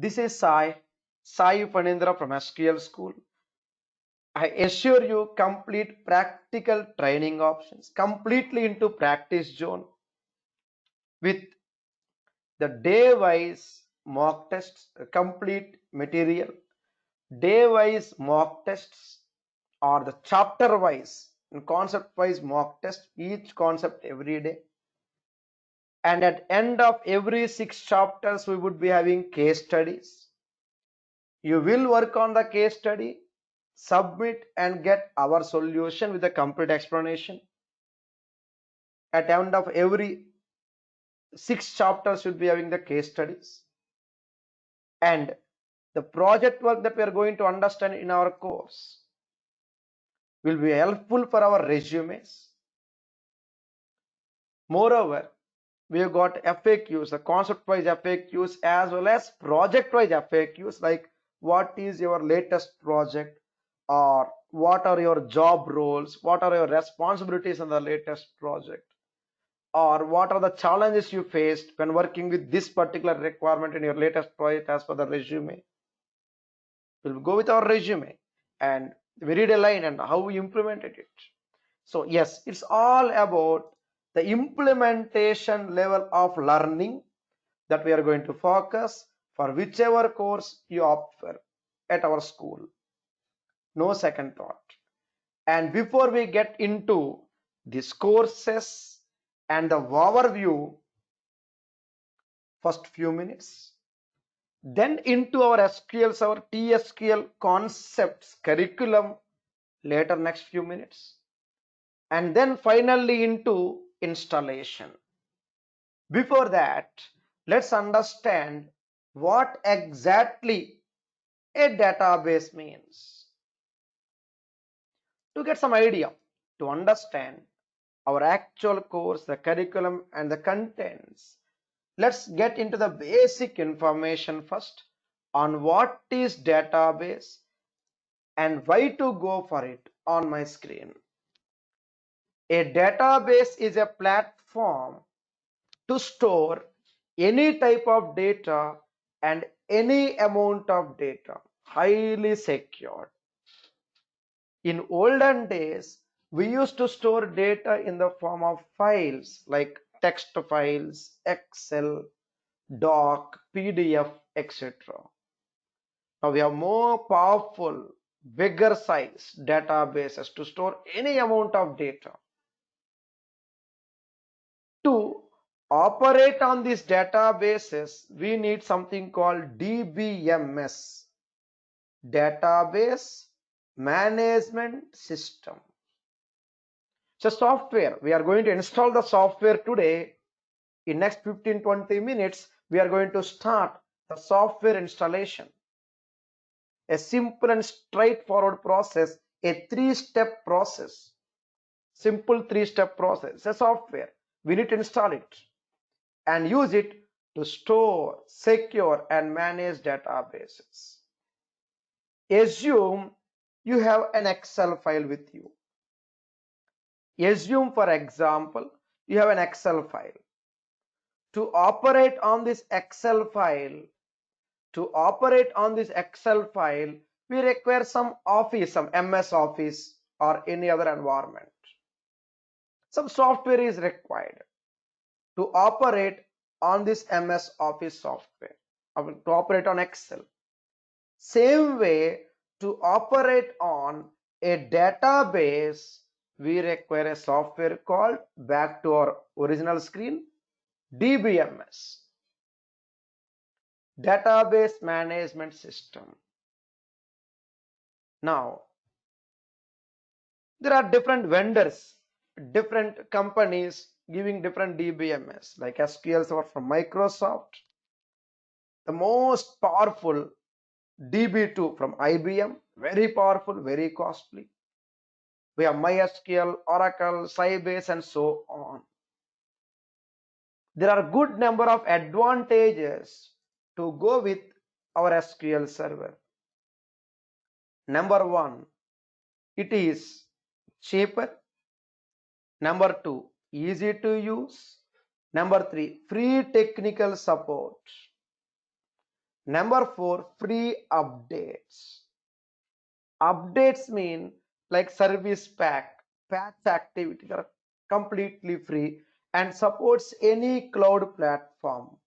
This is Sai Panindra from SQL School. I assure you complete practical training options, completely into practice zone with the day-wise mock tests, complete material, day-wise mock tests or the chapter-wise and concept-wise mock test, each concept every day. And at end of every 6 chapters, we would be having case studies. You will work on the case study, submit and get our solution with a complete explanation. At end of every 6 chapters, you'll be having the case studies. And the project work that we are going to understand in our course will be helpful for our resumes. Moreover, we have got FAQs, the concept-wise FAQs as well as project-wise FAQs, like what is your latest project, or what are your job roles, what are your responsibilities in the latest project, or what are the challenges you faced when working with this particular requirement in your latest project as per the resume. We'll go with our resume and we read a line and how we implemented it. So yes, it's all about the implementation level of learning that we are going to focus for whichever course you opt for at our school. No second thought. And before we get into these courses and the overview, first few minutes, then into our SQLs, our TSQL concepts, curriculum, later next few minutes, and then finally into installation. Before that, let's understand what exactly a database means. To get some idea, to understand our actual course, the curriculum and the contents, let's get into the basic information first on what is database and why to go for it on my screen. A database is a platform to store any type of data and any amount of data, highly secured. In olden days, we used to store data in the form of files like text files, Excel, Doc, PDF, etc. Now we have more powerful, bigger size databases to store any amount of data. To operate on these databases, we need something called DBMS, Database Management System. So software, we are going to install the software today. In next 15-20 minutes, we are going to start the software installation. A simple and straightforward process, a 3-step process, simple 3-step process, a software. We need to install it and use it to store, secure and manage databases. Assume you have an Excel file with you. Assume, for example, you have an Excel file. To operate on this Excel file, we require some Office, some MS Office or any other environment. Some software is required to operate on this MS Office software, to operate on Excel. Same way, to operate on a database, we require a software called, back to our original screen, DBMS, Database Management System. Now, there are different vendors, different companies giving different DBMS, like SQL Server from Microsoft, the most powerful DB2 from IBM, very powerful, very costly. We have MySQL, Oracle, Sybase and so on. There are good number of advantages to go with our SQL Server. Number 1, it is cheaper. Number 2, easy to use. Number 3, free technical support. Number 4, free updates. Updates mean like service pack, patch activities are completely free and supports any cloud platform.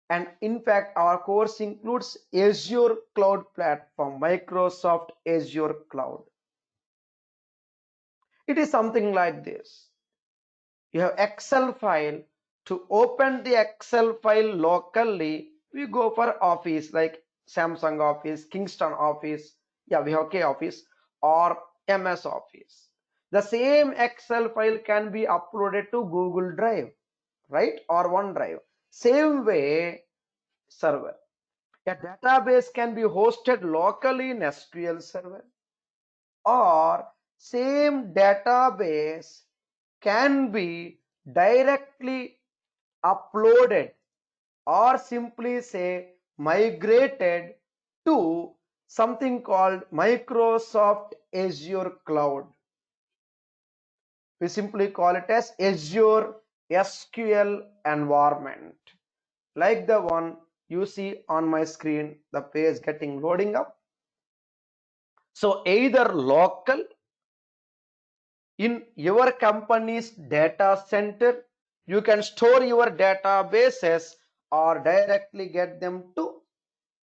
And in fact, our course includes Azure Cloud Platform, Microsoft Azure Cloud. It is something like this. You have Excel file. To open the Excel file locally, we go for Office like Samsung Office, Kingston Office. Yeah, we have K Office or MS Office. The same Excel file can be uploaded to Google Drive, right? Or OneDrive. Same way, server. A database can be hosted locally in SQL Server, or same database can be directly uploaded or simply say migrated to something called Microsoft Azure Cloud. We simply call it as Azure SQL environment, like the one you see on my screen, the page getting loading up. So either local in your company's data center, you can store your databases or directly get them to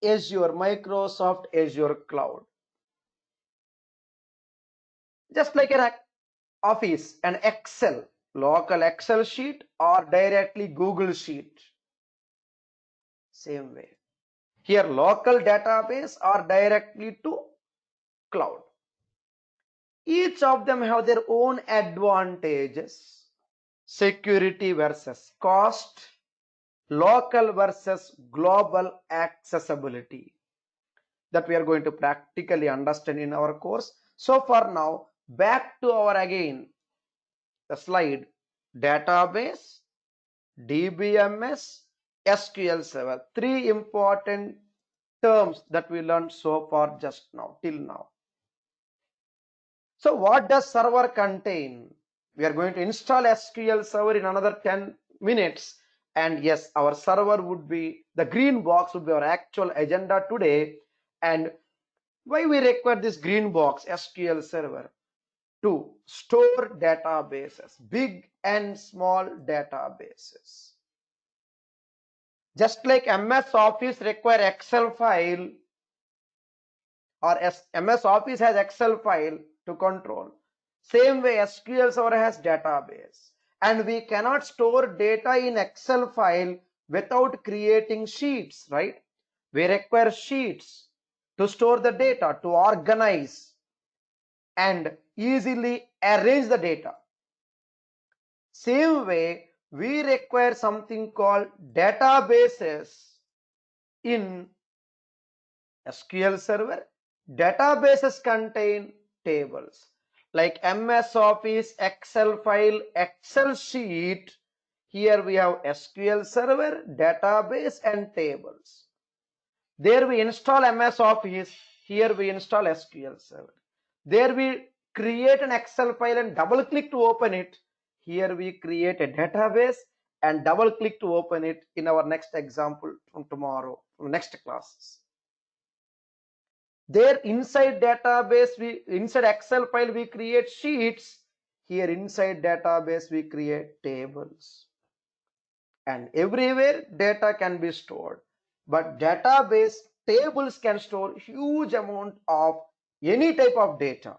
Azure, Microsoft Azure Cloud. Just like an Office and Excel, local Excel sheet or directly Google Sheet. Same way. Here local database or directly to cloud. Each of them have their own advantages. Security versus cost, local versus global accessibility, that we are going to practically understand in our course. So for now, back to our again the slide, database, DBMS, SQL Server. Three important terms that we learned so far just now, till now. So what does server contain? We are going to install SQL Server in another 10 minutes. And yes, our server would be, the green box would be our actual agenda today. And why we require this green box SQL Server? To store databases, big and small databases. Just like MS Office require Excel file, or MS Office has Excel file to control. Same way SQL Server has database. And we cannot store data in Excel file without creating sheets, right? We require sheets to store the data, to organize and easily arrange the data. Same way, we require something called databases in SQL Server. Databases contain tables like MS Office, Excel file, Excel sheet. Here we have SQL Server, database and tables. There we install MS Office, here we install SQL Server. There we create an Excel file and double click to open it. Here we create a database and double click to open it in our next example from tomorrow, from next classes. There inside database, inside Excel file we create sheets. Here inside database we create tables. And everywhere data can be stored. But database tables can store huge amount of any type of data.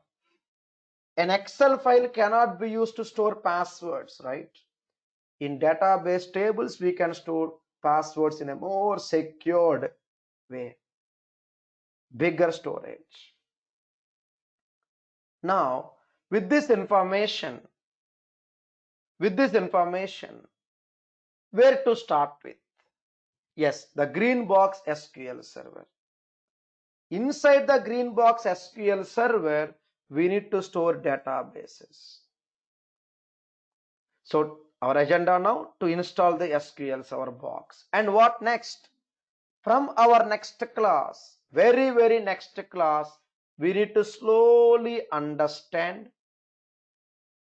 An Excel file cannot be used to store passwords, right? In database tables, we can store passwords in a more secured way. Bigger storage. Now, with this information, where to start with? Yes, the green box SQL Server. Inside the green box SQL Server, we need to store databases. So our agenda now to install the SQL Server box. And what next? From our next class, very next class, we need to slowly understand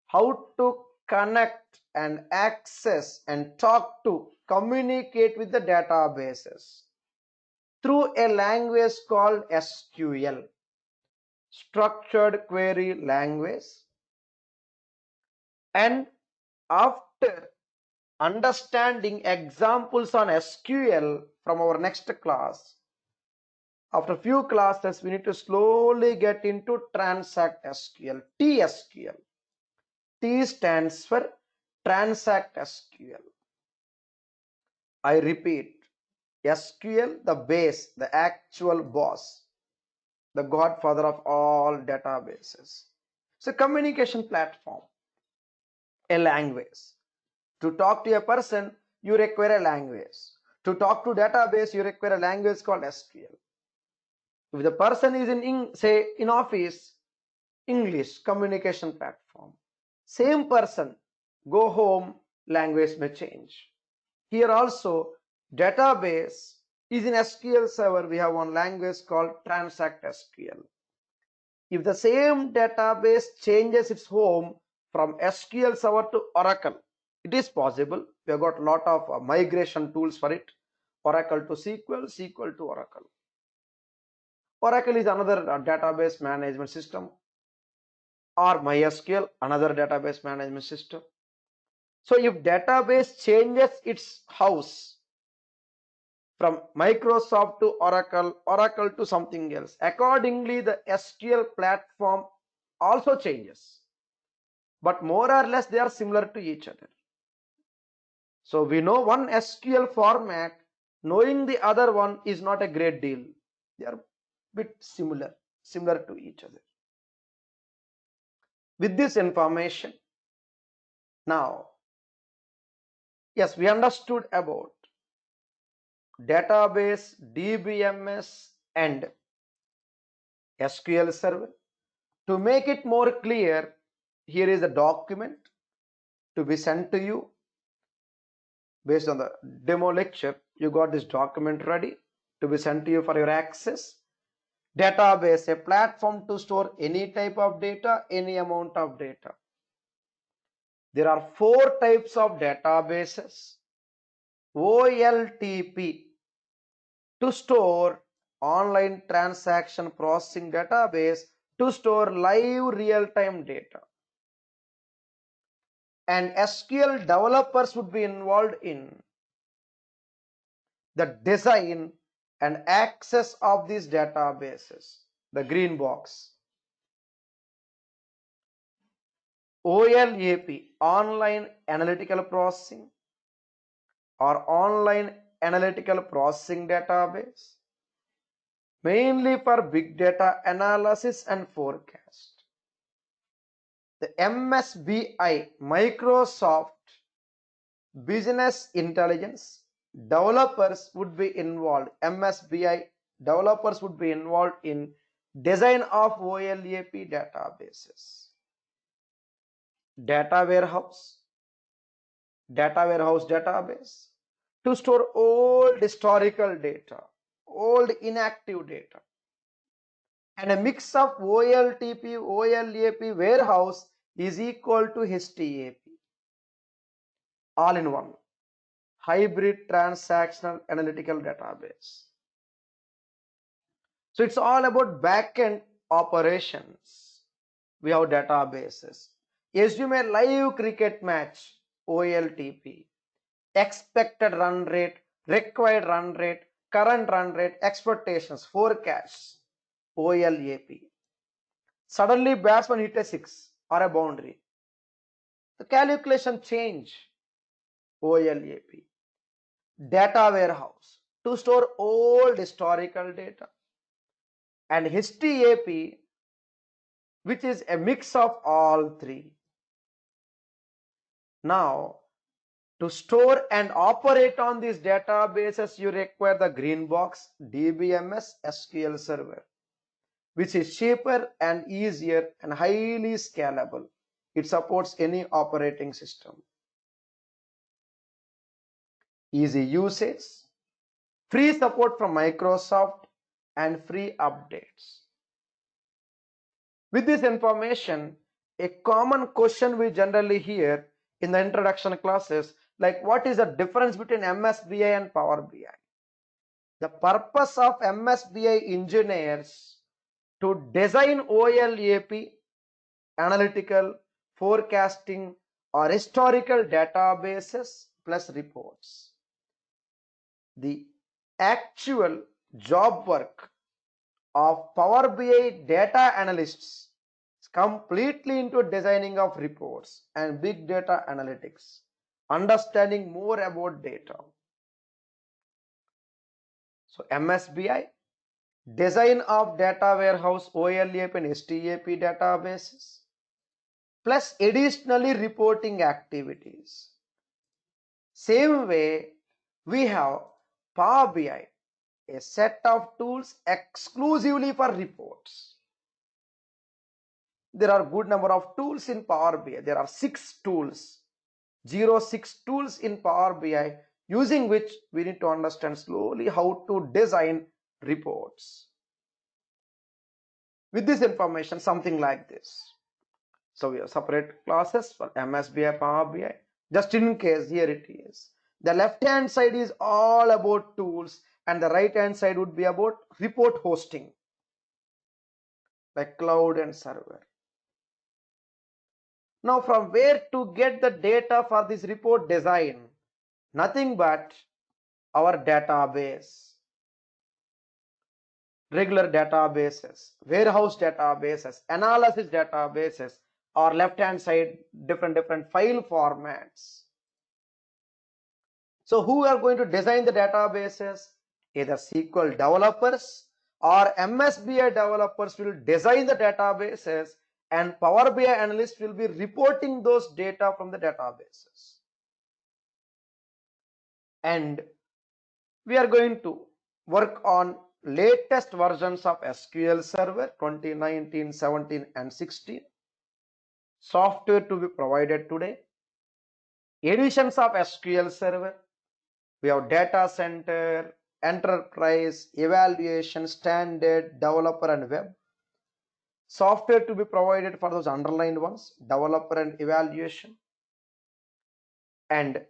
how to connect and access and talk to, communicate with the databases. through a language called SQL, structured query language. And after understanding examples on SQL from our next class, after few classes, we need to slowly get into Transact SQL, TSQL. T stands for Transact SQL. I repeat, SQL, the base, the actual boss, the godfather of all databases. It's a communication platform, a language. To talk to a person, you require a language. To talk to database, you require a language called SQL. If the person is say in office, English, communication platform. Same person, go home, language may change. Here also, database is in SQL Server. We have one language called Transact SQL. If the same database changes its home from SQL Server to Oracle, it is possible. We have got a lot of migration tools for it. Oracle to SQL, SQL to Oracle. Oracle is another database management system, or MySQL, another database management system. So if database changes its house from Microsoft to Oracle, Oracle to something else, accordingly the SQL platform also changes. But more or less they are similar to each other. So we know one SQL format, knowing the other one is not a great deal. They are a bit similar to each other. With this information, now, yes, we understood about database, DBMS and SQL Server. To make it more clear, here is a document to be sent to you. Based on the demo lecture, you got this document ready to be sent to you for your access. Database, a platform to store any type of data, any amount of data. There are 4 types of databases. OLTP, to store online transaction processing database, to store live real-time data. And SQL developers would be involved in the design and access of these databases, the green box. OLAP, online analytical processing or online analytical processing database, mainly for big data analysis and forecast. The MSBI, Microsoft Business Intelligence, developers would be involved. MSBI developers would be involved in design of OLAP databases. Data warehouse database, to store old historical data, old inactive data. And a mix of OLTP, OLAP warehouse is equal to HTAP. All in one. Hybrid transactional analytical database. So it's all about backend operations. We have databases. Assume a live cricket match, OLTP. Expected run rate, required run rate, current run rate, expectations, forecasts, OLAP. Suddenly batsman hit a 6 or a boundary. The calculation change, OLAP. Data warehouse, to store old historical data. And HTAP, which is a mix of all 3. Now, to store and operate on these databases, you require the green box, DBMS SQL Server, which is cheaper and easier and highly scalable. It supports any operating system. Easy usage, free support from Microsoft and free updates. With this information, a common question we generally hear in the introduction classes, like what is the difference between MSBI and Power BI? The purpose of MSBI engineers to design OLAP, analytical, forecasting, or historical databases plus reports. The actual job work of Power BI data analysts is completely into designing of reports and big data analytics, understanding more about data. So MSBI, design of data warehouse OLAP and STAP databases, plus additionally reporting activities. Same way, we have Power BI, a set of tools exclusively for reports. There are good number of tools in Power BI. There are 6 tools, 6 tools in Power BI, using which we need to understand slowly how to design reports. With this information, something like this. So we have separate classes for MSBI, Power BI. Just in case, here it is. The left hand side is all about tools and the right hand side would be about report hosting, like cloud and server. Now from where to get the data for this report design? Nothing but our database, regular databases, warehouse databases, analysis databases, or left hand side different file formats. So who are going to design the databases? Either SQL developers or MSBI developers will design the databases and Power BI analysts will be reporting those data from the databases. And we are going to work on latest versions of SQL Server 2019, 17 and 16. Software to be provided today. Editions of SQL Server. We have data center, enterprise, evaluation, standard, developer and web. Software to be provided for those underlined ones, developer and evaluation. And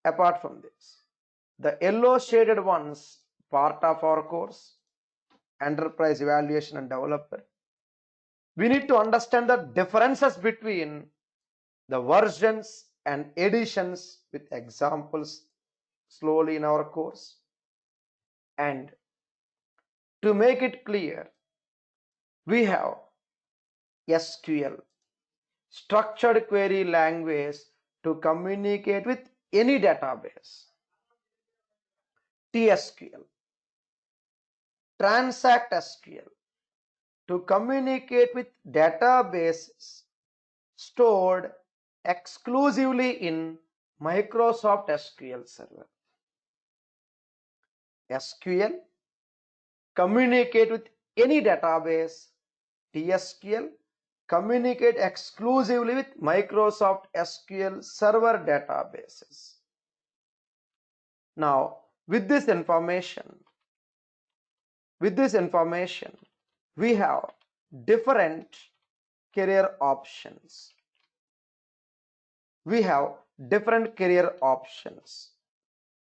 apart from this, the yellow shaded ones, part of our course, enterprise, evaluation and developer. We need to understand the differences between the versions and editions with examples slowly in our course. And to make it clear, we have SQL, structured query language to communicate with any database. TSQL, Transact SQL, to communicate with databases stored exclusively in Microsoft SQL Server. SQL, communicate with any database. TSQL, communicate exclusively with Microsoft SQL Server databases. Now, with this information, we have different career options.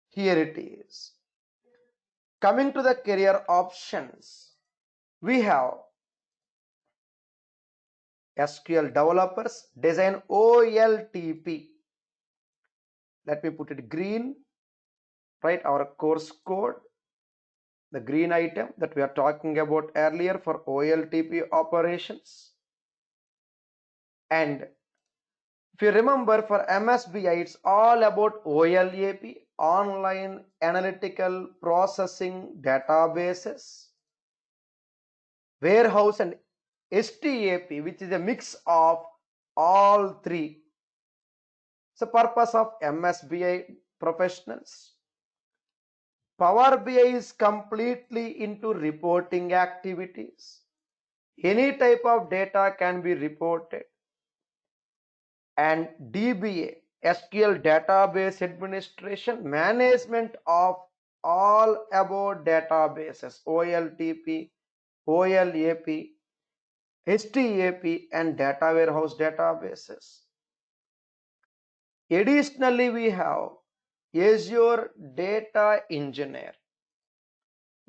Here it is. Coming to the career options, we have SQL developers design OLTP. Let me put it green, right? Our course code, the green item that we are talking about earlier for OLTP operations. And if you remember, for MSBI, it's all about OLAP, online analytical processing databases, warehouse and STAP, which is a mix of all three. So purpose of MSBI professionals. Power BI is completely into reporting activities. Any type of data can be reported. And DBA, SQL database administration, management of all about databases, OLTP, OLAP, STAP and data warehouse databases. Additionally, we have Azure Data Engineer.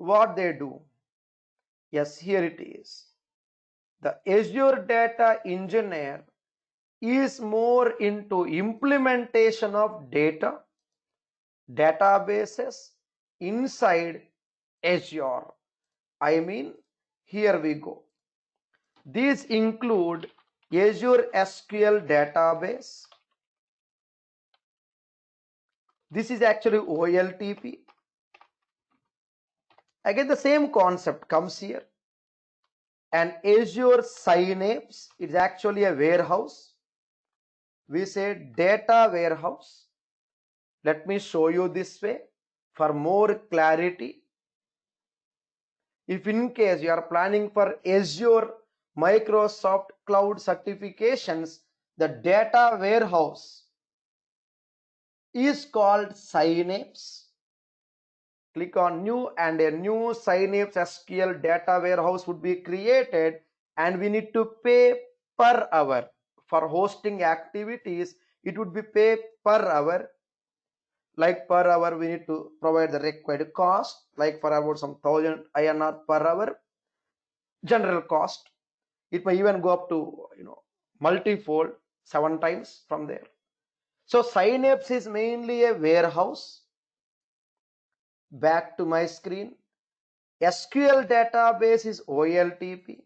what they do. Yes, here it is. The Azure Data Engineer is more into implementation of databases inside Azure. I mean, here we go. These include Azure SQL database. This is actually OLTP. Again, the same concept comes here. And Azure Synapse is actually a warehouse. We say data warehouse. Let me show you this way for more clarity. If in case you are planning for Azure Microsoft Cloud certifications, the data warehouse is called Synapse. Click on new and a new Synapse SQL data warehouse would be created, and we need to pay per hour. For hosting activities, it would be pay per hour. Like per hour, we need to provide the required cost, like for about some 1000 INR per hour. General cost, it may even go up to multifold 7 times from there. So Synapse is mainly a warehouse. Back to my screen. SQL database is OLTP,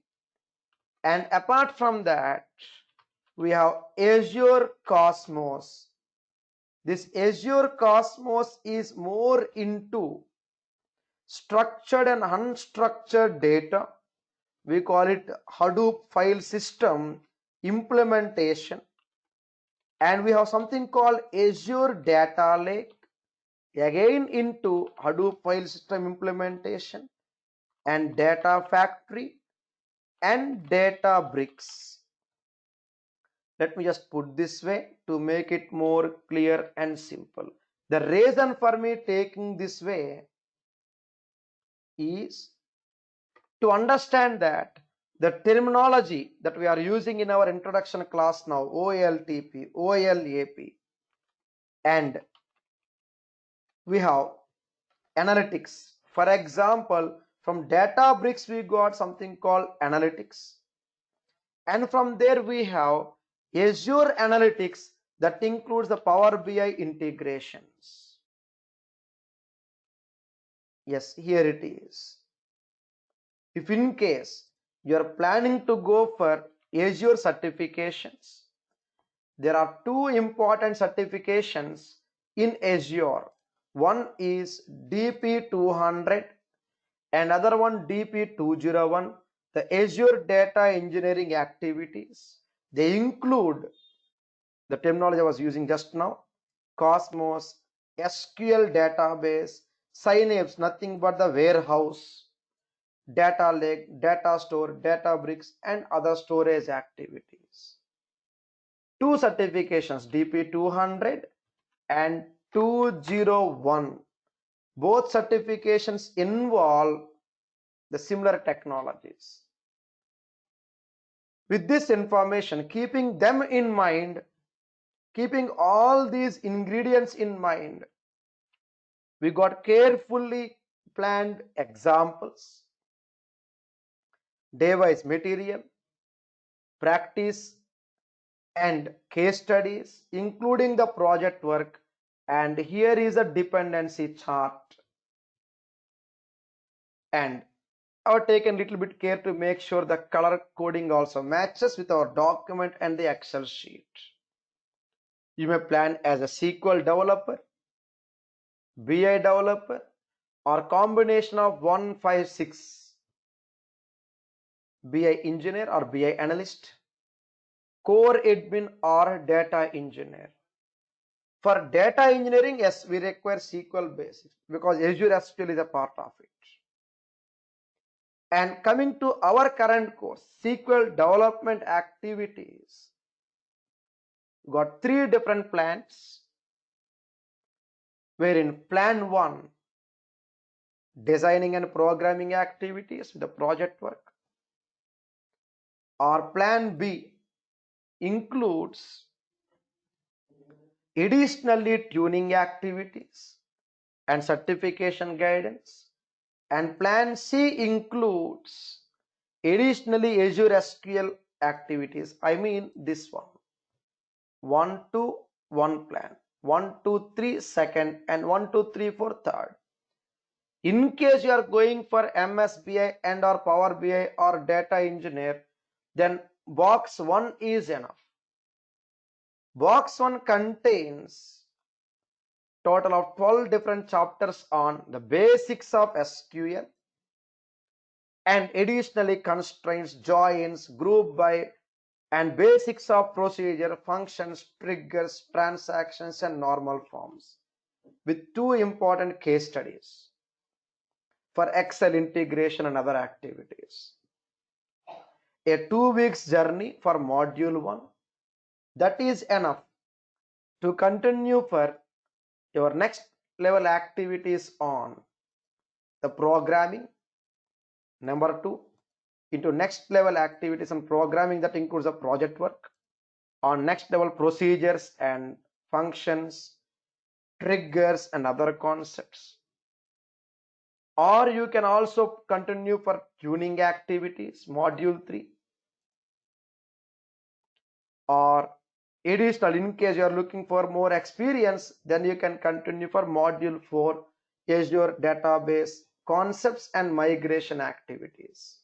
and apart from that we have Azure Cosmos. This Azure Cosmos is more into structured and unstructured data. We call it Hadoop file system implementation. And we have something called Azure Data Lake, again into Hadoop file system implementation, and Data Factory and Databricks. Let me just put this way to make it more clear and simple. The reason for me taking this way is to understand that the terminology that we are using in our introduction class now, OLTP, OLAP, and we have analytics. For example, from Databricks we got something called analytics, and from there we have Azure Analytics that includes the Power BI integrations. Yes, here it is. If in case you are planning to go for Azure certifications, there are two important certifications in Azure. One is DP200 and other one DP201. The Azure Data Engineering activities, they include the terminology I was using just now: Cosmos, SQL database, Synapse, nothing but the warehouse, data lake, data store, Databricks, and other storage activities. Two certifications, DP200 and 201. Both certifications involve the similar technologies. With this information, keeping them in mind, keeping all these ingredients in mind, we got carefully planned examples, day-wise material, practice, and case studies, including the project work. And here is a dependency chart. And I've taken a little bit care to make sure the color coding also matches with our document and the Excel sheet. You may plan as a SQL developer, BI developer, or combination of 156, BI engineer or BI analyst, core admin or data engineer. For data engineering, yes, we require SQL basics because Azure SQL is a part of it. And coming to our current course, SQL development activities, we got three different plans, wherein plan 1, designing and programming activities with the project work, or plan B includes additionally tuning activities and certification guidance And plan C includes additionally Azure SQL activities. I mean this one. 1 to 1 plan, 1 2 3 second, and 1 2 3 4 third. In case you are going for MSBI and or Power BI or data engineer, then box 1 is enough. Box 1 contains total of 12 different chapters on the basics of SQL and additionally constraints, joins, group by, and basics of procedure, functions, triggers, transactions, and normal forms, with 2 important case studies for Excel integration and other activities. A 2 weeks journey for module 1, that is enough to continue for your next level activities on the programming. Number 2, into next level activities and programming, that includes the project work on next level procedures and functions, triggers, and other concepts. Or you can also continue for tuning activities, module 3, or additional, in case you are looking for more experience, then you can continue for module 4, Azure database concepts and migration activities.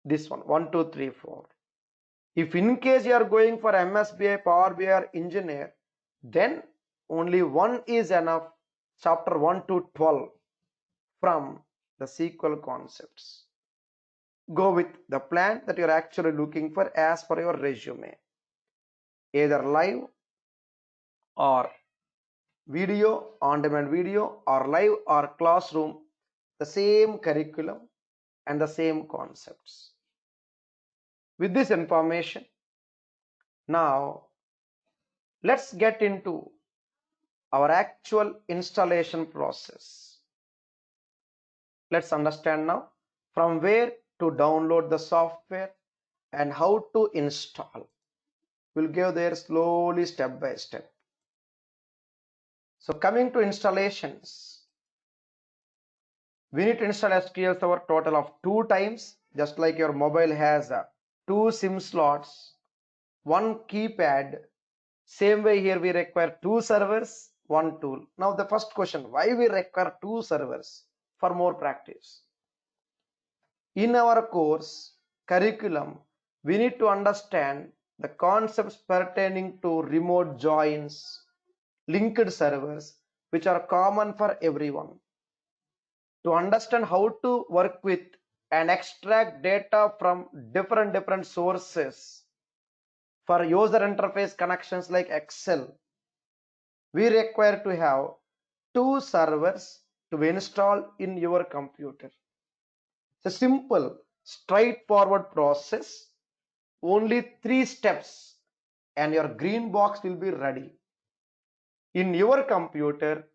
This one, 1 2 3 4. If in case you are going for MSBI, Power BI or engineer, then only one is enough, chapter 1 to 12 from the SQL concepts. Go with the plan that you are actually looking for as per your resume, either live or video, on-demand video, or live or classroom, the same curriculum and the same concepts. With this information, now let's get into our actual installation process. Let's understand now from where to download the software and how to install. We'll go there slowly, step by step. So coming to installations, we need to install SQL Server total of 2 times, just like your mobile has 2 SIM slots, 1 keypad. Same way here we require 2 servers, 1 tool. Now the first question, why we require 2 servers? For more practice. In our course curriculum, we need to understand the concepts pertaining to remote joins, linked servers, which are common for everyone. To understand how to work with and extract data from different sources for user interface connections like Excel, we require to have 2 servers to be installed in your computer. It's a simple, straightforward process, only 3 steps, and your green box will be ready. In your computer,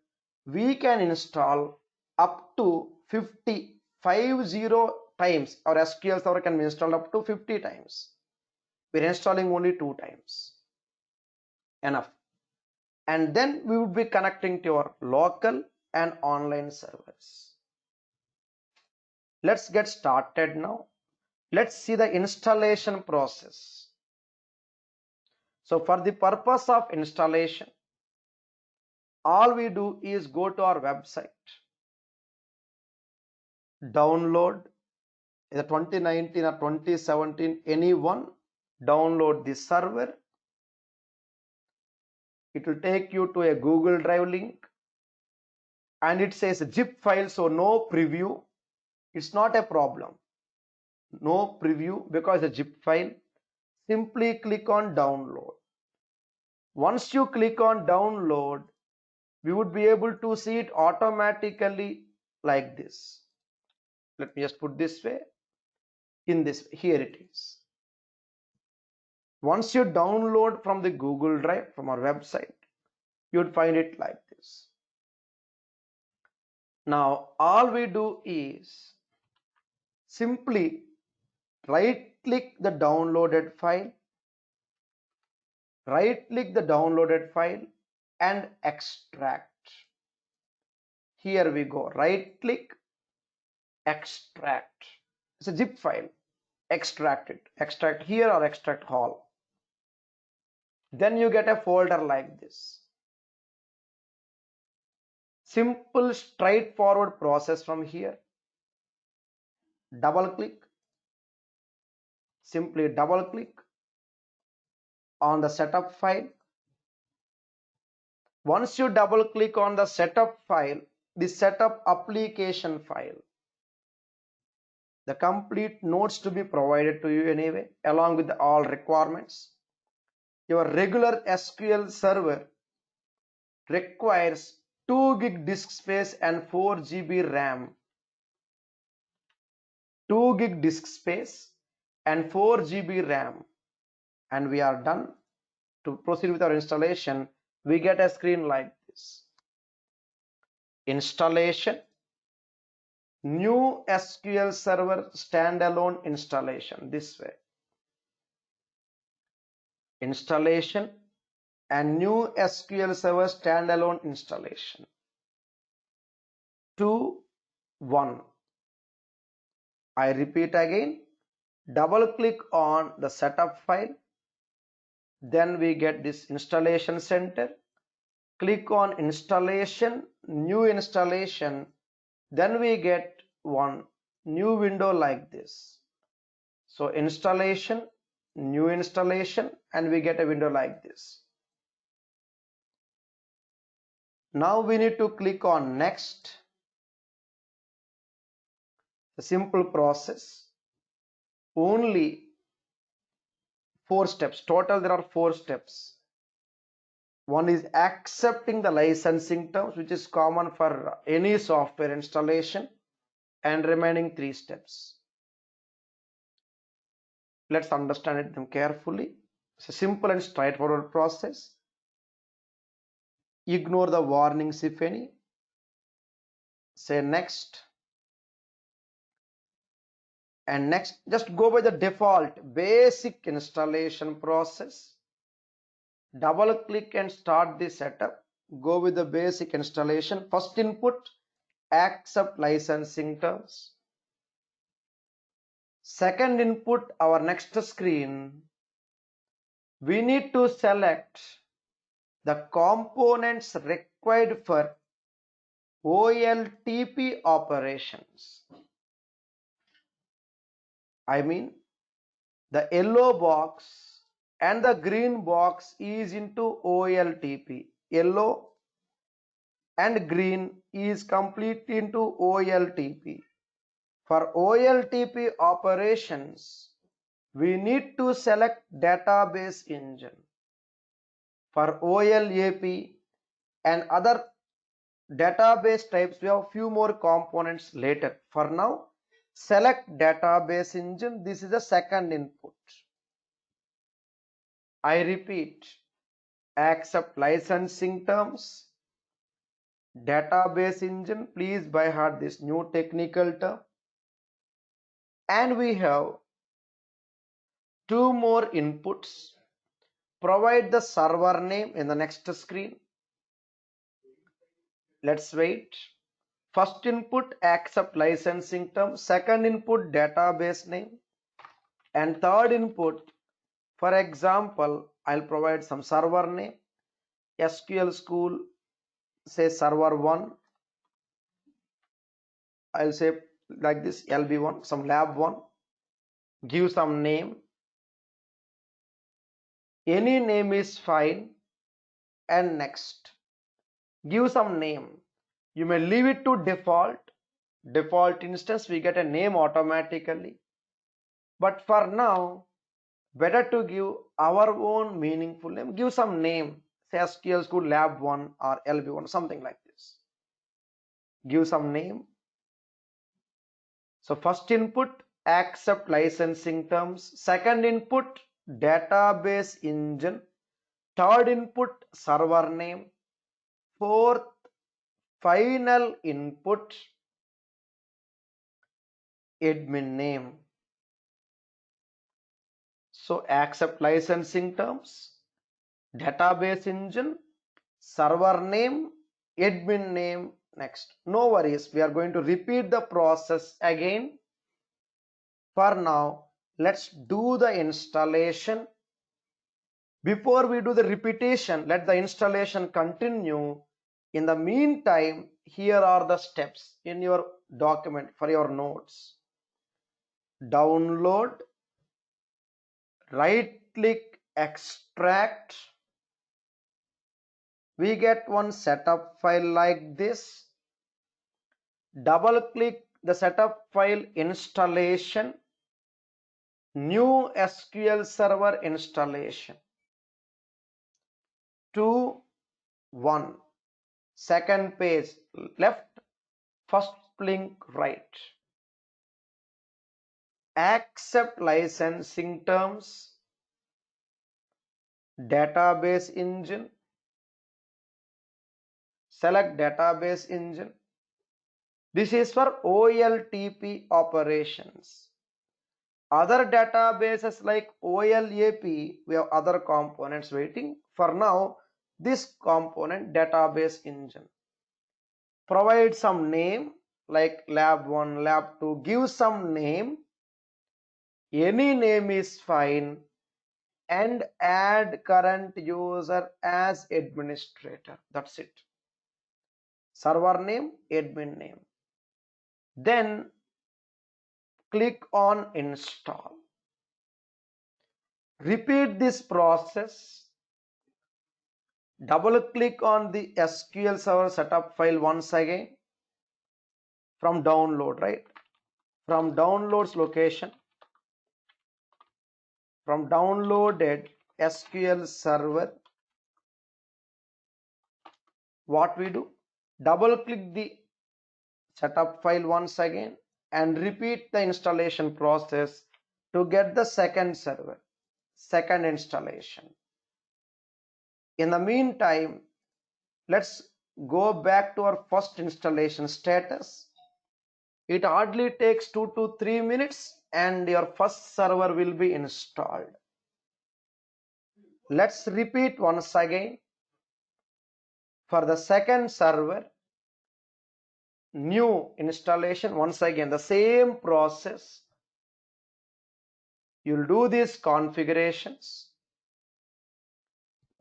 we can install up to 50 times. Our SQL Server can be installed up to 50 times. We're installing only 2 times. Enough. And then we would be connecting to our local and online servers. Let's get started now. Let's see the installation process. So for the purpose of installation, all we do is go to our website, download either 2019 or 2017, any one, download the server. It will take you to a Google Drive link and it says zip file, so no preview. It's not a problem. No preview because a zip file. Simply click on download. Once you click on download, we would be able to see it automatically like this. Let me just put this way. In this, here it is. Once you download from the Google Drive, from our website, you would find it like this. Now all we do is simply right click the downloaded file, and extract. Here we go, right click, extract. It's a zip file. Extract it, extract here or extract all. Then you get a folder like this. Simple straightforward process from here. Double click, simply double click on the setup file. Once you double click on the setup file, the setup application file, the complete notes to be provided to you anyway, along with all requirements. Your regular SQL server requires 2 gig disk space and 4 GB RAM. 2 gig disk space and 4 GB RAM. And we are done. To proceed with our installation, we get a screen like this. Installation, new SQL Server standalone installation, this way. Installation and new SQL Server standalone installation. 2, 1. I repeat again, double click on the setup file. Then we get this installation center. Click on installation, new installation. Then we get one new window like this. So installation, new installation, and we get a window like this. Now we need to click on next. A simple process. Only 4 steps. Total there are 4 steps. One is accepting the licensing terms, which is common for any software installation, and remaining 3 steps. Let's understand them carefully. It's a simple and straightforward process. Ignore the warnings if any. Say next. And next, just go by the default basic installation process. Double click and start the setup. Go with the basic installation. First input, accept licensing terms. Second input, our next screen, we need to select the components required for OLTP operations. I mean, the yellow box and the green box is into OLTP. Yellow and green is completely into OLTP. For OLTP operations, we need to select database engine. For OLAP and other database types, we have few more components later. For now, select database engine. This is the second input. I repeat, accept licensing terms. Database engine, please by heart this new technical term. And we have 2 more inputs. Provide the server name in the next screen. Let's wait. First input, accept licensing term. Second input, database name. And third input, for example, I'll provide some server name. SQL School, say server 1. I'll say like this, LB1, some lab 1. Give some name. Any name is fine. And next. Give some name. You may leave it to default. Default instance, we get a name automatically. But for now, better to give our own meaningful name. Give some name. Say SQL School Lab 1 or LB1, something like this. Give some name. So first input, accept licensing terms. Second input, database engine. Third input, server name. Fourth, final input, admin name. So accept licensing terms, database engine, server name, admin name. Next, no worries, we are going to repeat the process again. For now, let's do the installation. Before we do the repetition, let the installation continue. In the meantime, here are the steps in your document for your notes. Download, right click, extract. We get one setup file like this. Double click the setup file, installation, new SQL Server installation. 2, 1. Second page left, first link right. Accept licensing terms, database engine, select database engine. This is for OLTP operations. Other databases like OLAP, we have other components waiting. For now, this component, database engine. Provide some name like lab1, lab2, give some name. Any name is fine, and add current user as administrator. That's it. Server name, admin name. Then click on install. Repeat this process. Double click on the SQL Server setup file once again from download, right? From downloads location, from downloaded SQL Server, what we do? Double click the setup file once again and repeat the installation process to get the second server, second installation. In the meantime, let's go back to our first installation status. It hardly takes 2 to 3 minutes and your first server will be installed. Let's repeat once again. For the second server, new installation, once again the same process. You'll do these configurations.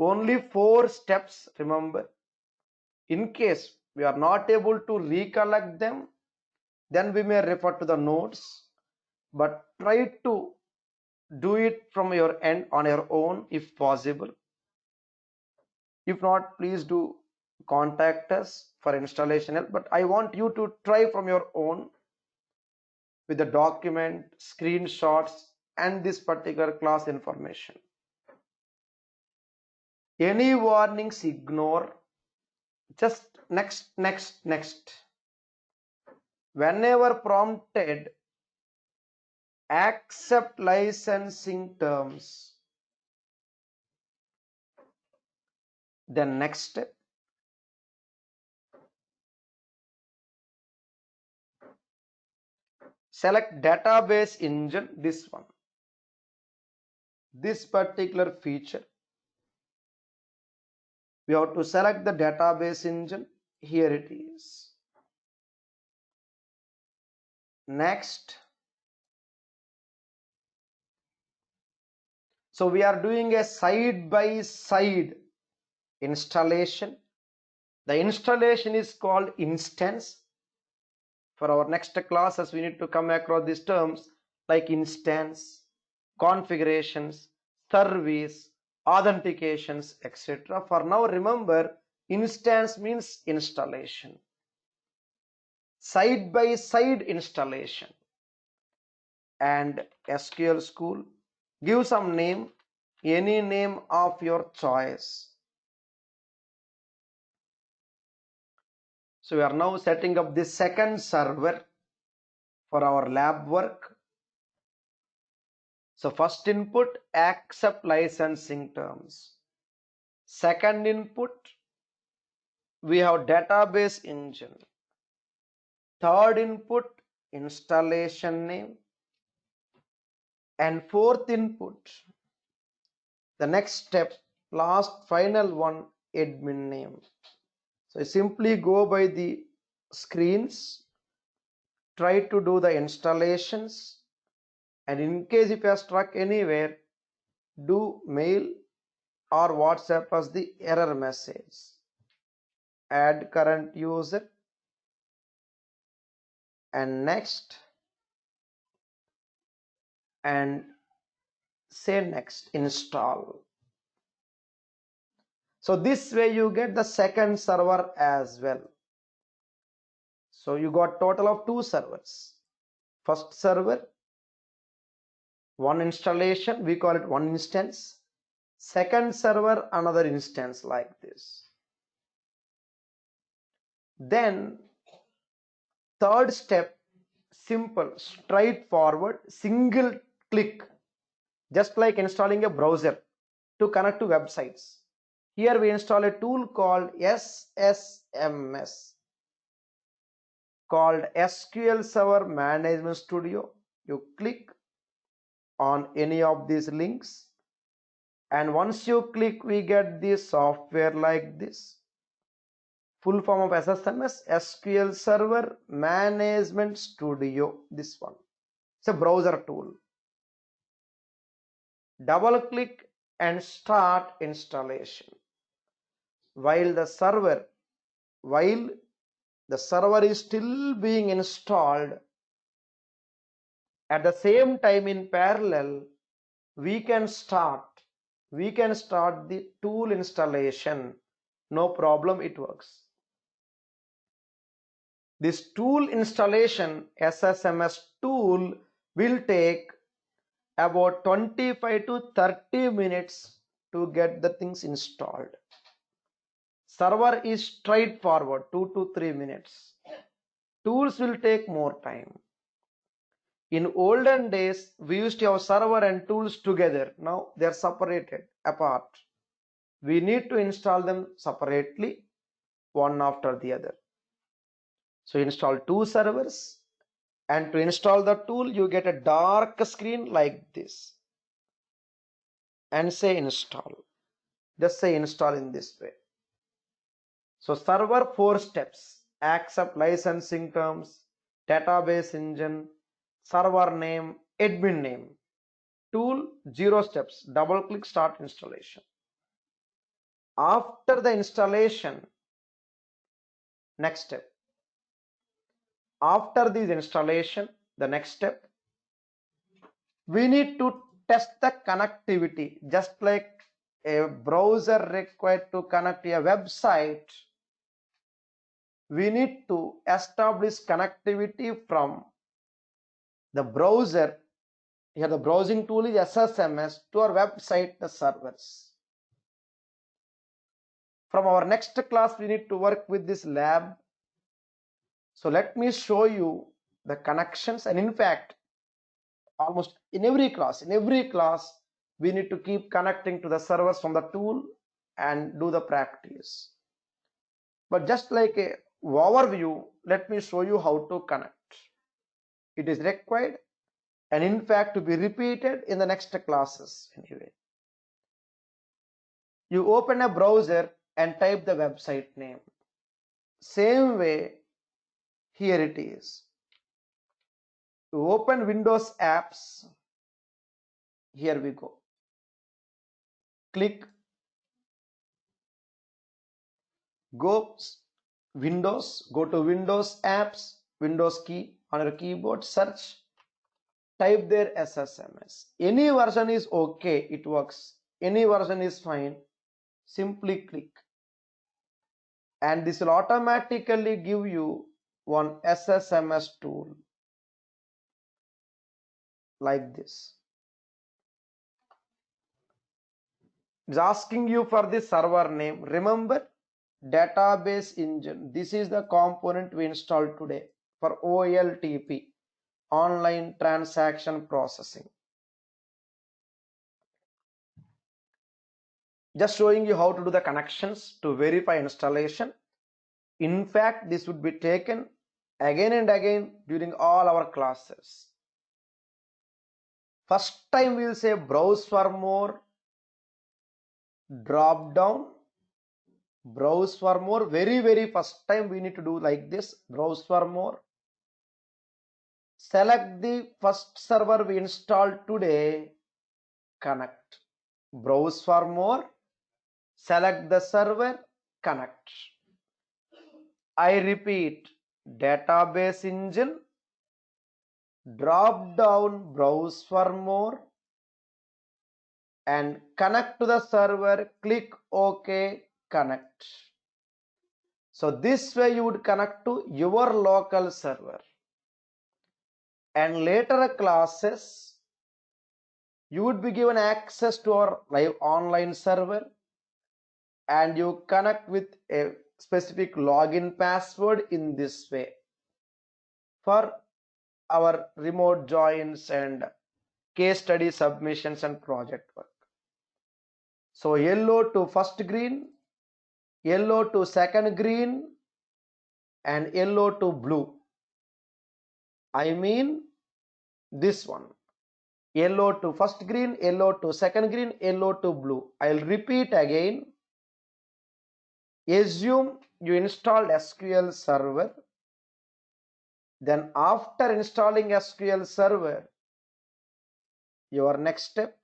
Only 4 steps, remember. In case we are not able to recollect them, then we may refer to the notes, but try to do it from your end on your own if possible. If not, please do contact us for installation help, but I want you to try from your own with the document, screenshots, and this particular class information. Any warnings, ignore. Just next. Whenever prompted, accept licensing terms. Then next step. Select database engine, this one. This particular feature. We have to select the database engine. Here it is. Next. So we are doing a side-by-side installation. The installation is called instance. For our next classes, we need to come across these terms like instance, configurations, service, authentications, etc. For now, remember, instance means installation. Side-by-side installation. And SQL School, give some name, any name of your choice. So we are now setting up the second server for our lab work. So first input, accept licensing terms. Second input, we have database engine. Third input, installation name. And fourth input, the next step, last final one, admin name. So simply go by the screens, try to do the installations, and in case if you are stuck anywhere, do mail or WhatsApp us the error message. Add current user and next, and say next, install. So this way you get the second server as well. So you got total of 2 servers. First server, one installation, we call it one instance. Second server, another instance like this. Then third step, simple, straightforward, single click, just like installing a browser to connect to websites. Here we install a tool called SSMS, called SQL Server Management Studio. You click on any of these links, and once you click, we get this software like this. Full form of SSMS, SQL Server Management Studio. This one, it's a browser tool. Double click and start installation. While the server is still being installed, at the same time in parallel we can start the tool installation. No problem, it works. This tool installation, SSMS tool, will take about 25 to 30 minutes to get the things installed. Server is straightforward, 2 to 3 minutes. Tools will take more time. In olden days, we used to have server and tools together. Now they are separated, apart. We need to install them separately, one after the other. So install 2 servers, and to install the tool, you get a dark screen like this, and say install. Just say install in this way. So server, 4 steps: accept licensing terms, database engine, server name, admin name. Tool, 0 steps. Double click, start installation. After the installation, next step. After this installation, the next step, we need to test the connectivity. Just like a browser required to connect to a website, we need to establish connectivity from the browser. Here the browsing tool is SSMS, to our website, the servers. From our next class, we need to work with this lab. So let me show you the connections, and in fact, almost in every class, we need to keep connecting to the servers from the tool and do the practice. But just like a overview, let me show you how to connect. It is required, and in fact to be repeated in the next classes anyway. You open a browser and type the website name. Same way, here it is. You open Windows apps. Here we go. Click Windows, go to Windows apps, Windows key on your keyboard, search, type there SSMS. Any version is okay, it works. Any version is fine. Simply click, and this will automatically give you one SSMS tool like this. It's asking you for the server name. Remember, database engine. This is the component we installed today for OLTP, online transaction processing. Just showing you how to do the connections to verify installation. In fact, this would be taken again and again during all our classes. First time we will say browse for more, drop down, Browse for more. Very first time we need to do like this. Browse for more. Select the first server we installed today. Connect. Browse for more. Select the server. Connect. I repeat, database engine. Drop down, browse for more, and connect to the server. Click OK, connect. So this way you would connect to your local server. And later classes, you would be given access to our live online server, and you connect with a specific login password in this way for our remote joins and case study submissions and project work. So yellow to first green, yellow to second green, and yellow to blue. I mean this one. Yellow to first green, yellow to second green, yellow to blue. I'll repeat again. Assume you installed SQL Server. Then after installing SQL Server, your next step,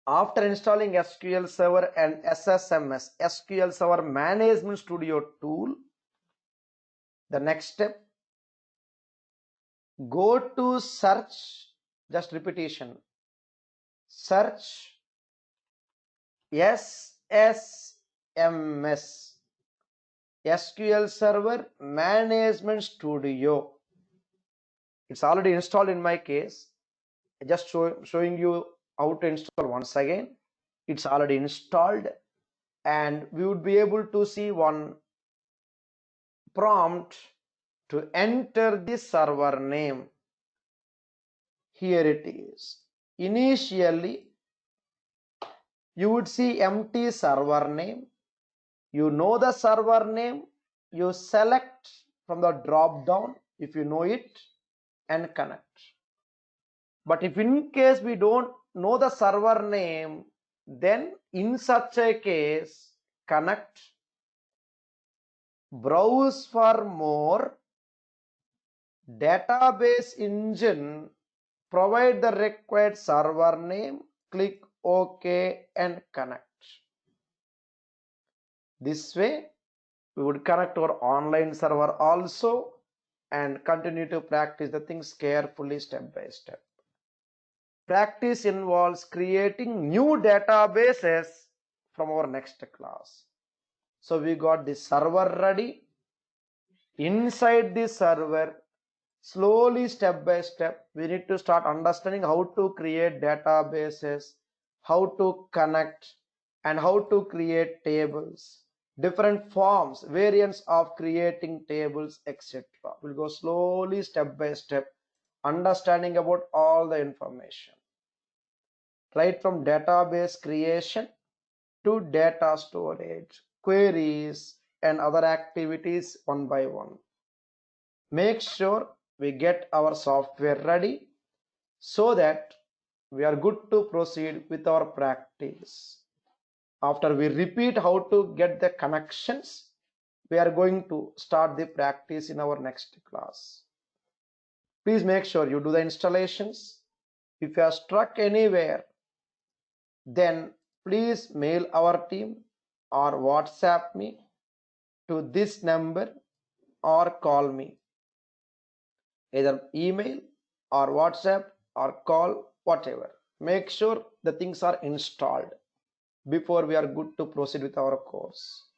after installing SQL Server and SSMS, SQL Server Management Studio tool, the next step, go to search, just repetition, search SSMS, SQL Server Management Studio. It's already installed in my case. Just showing you how to install once again. It's already installed, and we would be able to see one prompt to enter the server name. Here it is. Initially, you would see empty server name. You know the server name. You select from the drop down if you know it and connect. But if in case we don't know the server name, then in such a case, connect, browse for more, database engine, provide the required server name, click OK and connect. This way we would connect our online server also and continue to practice the things carefully step by step. Practice involves creating new databases from our next class. So we got the server ready. Inside the server, slowly step by step, we need to start understanding how to create databases, how to connect, and how to create tables, different forms, variants of creating tables, etc. We'll go slowly step by step, understanding about all the information. Right from database creation to data storage, queries, and other activities one by one. Make sure we get our software ready so that we are good to proceed with our practice. After we repeat how to get the connections, we are going to start the practice in our next class. Please make sure you do the installations. If you are stuck anywhere, then please mail our team or WhatsApp me to this number or call me. Either email or WhatsApp or call, whatever. Make sure the things are installed before we are good to proceed with our course.